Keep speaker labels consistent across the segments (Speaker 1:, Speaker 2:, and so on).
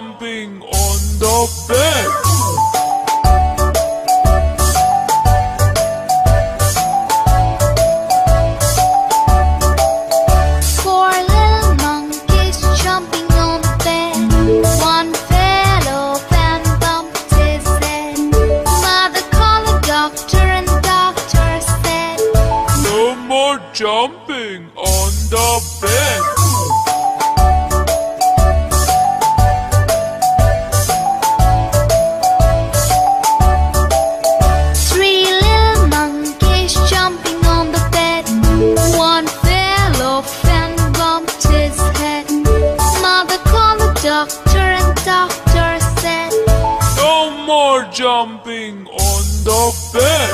Speaker 1: jumping on the bed.
Speaker 2: Four little monkeys jumping on the bed. One fell off and bumped his head. Mother called the doctor and the doctor said,
Speaker 1: No more jumping on the bed.
Speaker 2: Three little monkeys jumping on the bed. One fell off and bumped his head. Mother called the doctor and the doctor said,
Speaker 1: No more jumping on the bed.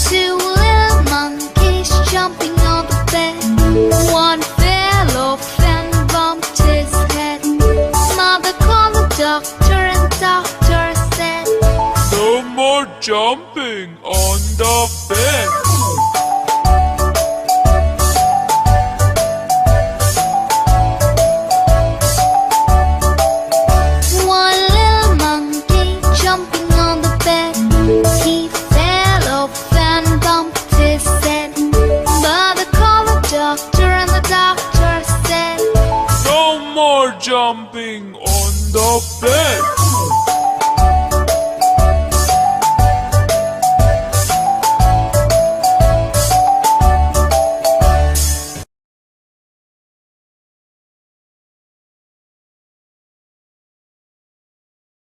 Speaker 2: Two little monkeys jumping on the bed. One fell off and bumped his head. Mother called the doctor and the doctor said,
Speaker 1: No more jumping on the bed.
Speaker 2: One little monkey jumping on the bed. He fell off and bumped his head. Mother called the doctor and the doctor said,
Speaker 1: No more jumping on the bed.